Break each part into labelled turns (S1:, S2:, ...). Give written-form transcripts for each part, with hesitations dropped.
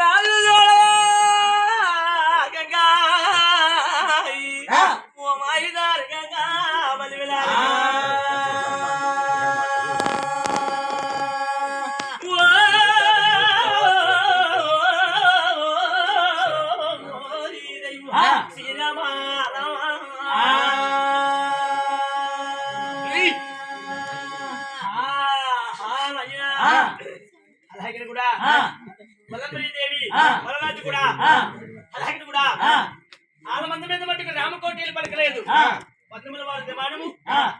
S1: రాజు గంగా ఓ మాయిదారు గంగా బలివిలా అలాగే కూడా దేవి వరరాజు కూడా అలాగే కూడా ఆలమంది మీద మట్టుకు రామకోటేలు పలకలేదు పద్మముల వారి దిమానము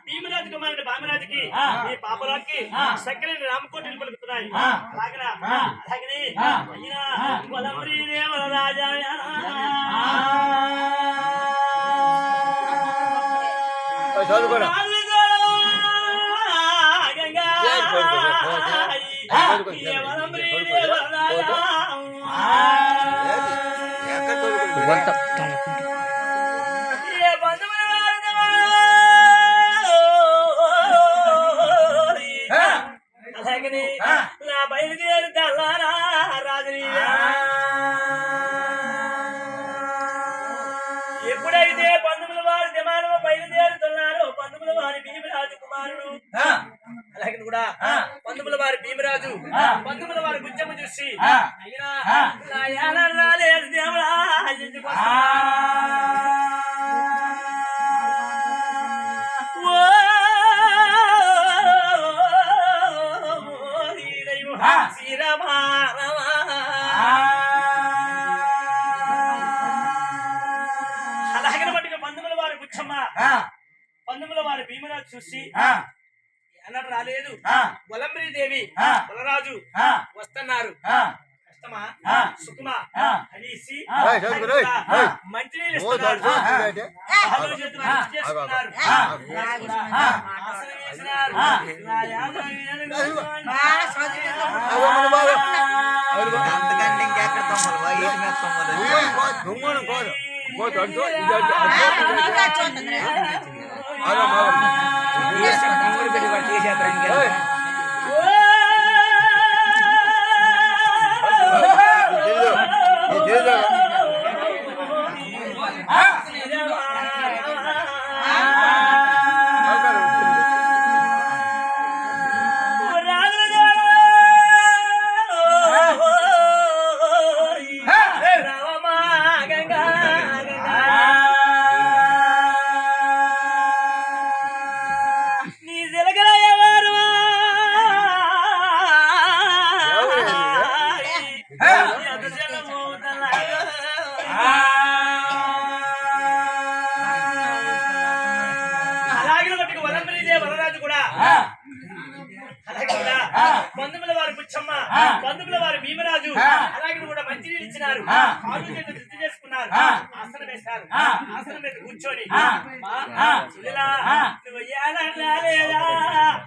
S1: భీమరాజు కుమారుడు భామరాజుకి ఈ పాపరాజుకి చక్కని రామకోటేలు పలుకుతున్నాయి అలాగనే అయ్యా వలంబరీ దేవర రాజా అలాగని నా బయలుదేరి తెల్లారా రాజు ఎప్పుడైతే పందుముల వారి దిమానము బయలుదేరుతున్నారో పందుముల వారి భీమరాజు కుమారుడు అలాగే కూడా పందుముల వారి భీమరాజు పందుముల వారి గుజ్జమ్మ చూసి లేదు దేవుడా అలాగే మట్టుగా పందుముల వారి గుచ్చమ్మ పందుముల వారి భీమరాజు చూసి అన్నట్టు రాలేదు వలంబరీ దేవి వలరాజు వస్తున్నారు కష్టమా సుఖమా అనేసి మంచినీళ్ళు ఇస్తున్నారు పందుముల వారి బుచ్చమ్మ పందుముల వారి భీమరాజు అలాగే కూడా మంచినీళ్ళు ఇచ్చినారు ఆరు చేతులు శుద్ధి చేసుకున్నారు ఆసనం వేస్తారు ఆసనం మీద కూర్చొని నువ్వు ఏడా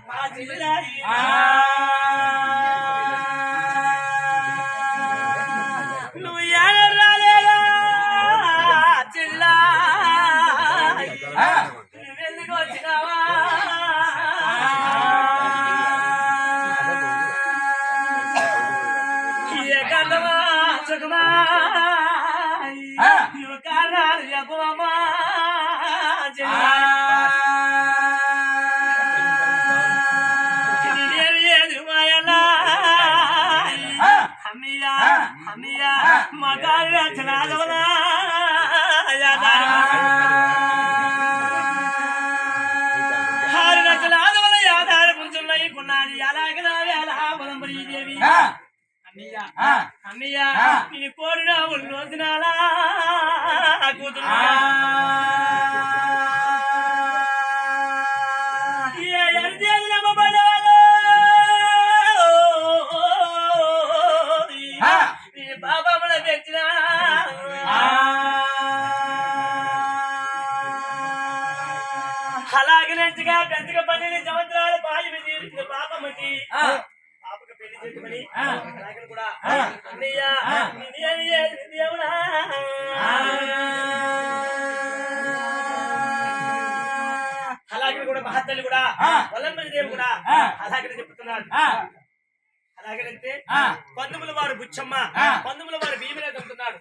S1: మా చిల్లా నువ్వు ఏడా రాలేదా చిల్లా నువ్వెందుకు వచ్చినావా అన్నయ్య నీ కోరిన రోజునాలా కూతురు నీ బాబాముల పెంచిన అలాగే మంచిగా పెద్దగా 12 సంవత్సరాలు పాయి తీరుతుంది పాపమ్మకి పెళ్లి చేసుకుని అలాగే కూడా అన్నయ్య దేవుడా అలాగే కూడా మహత్తల్లి కూడా వలంబరి దేవి కూడా అలాగే చెప్తున్నారు అలాగనంటే పందుముల వారు బుచ్చమ్మ పందుముల వారు భీమిరాజు అంటున్నాడు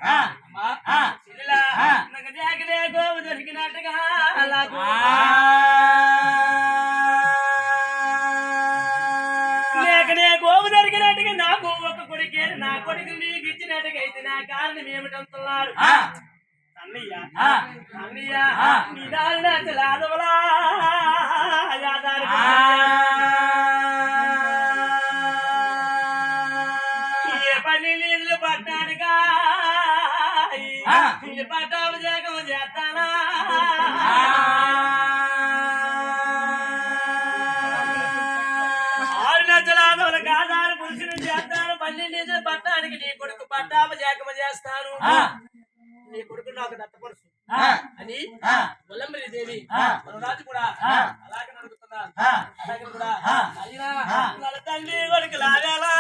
S1: గోవు దొరికినట్టుగా లేకనే గోవు దొరికినట్టుగా నాకు ఒక కొడుకే నా కొడుకు నీకు ఇచ్చినట్టుగా అయితే నా కారణం ఏమిటంటున్నారు అన్నయ్య అన్నయ్య నీ దారిన చలాదవలా ఏ పని నీళ్ళు పట్టాడుగా పట్టాలు జగం చేస్తానా ఆరు నచ్చలాదవులు కాదాలు పురుషులు చేస్తాను పల్లి నీళ్ళు పట్టానికి నీ కొడుకు పట్టాప జగమ చేస్తాను నీ కొడుకు నాకు దత్తపరుసు అని ములంబరి దేవి మన రాజు కూడా అలాగే నడుపుతున్నారు అలాగే కూడా అయినా వాళ్ళ తండ్రి కొడుకు లాగాలా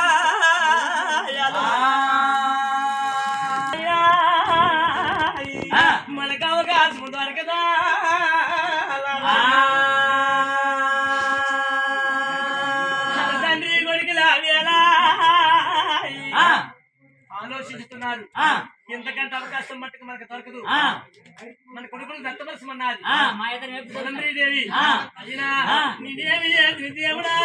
S1: మనకు అవకాశం దొరకదా తండ్రి కొడుకు లాగేలా ఆలోచిస్తున్నారు ఎంతకంటే అవకాశం మట్టుకు మనకు దొరకదు మన కొడుకులు దత్తపరచమన్నది దేవి అయినా నీ దేవి దేవుడా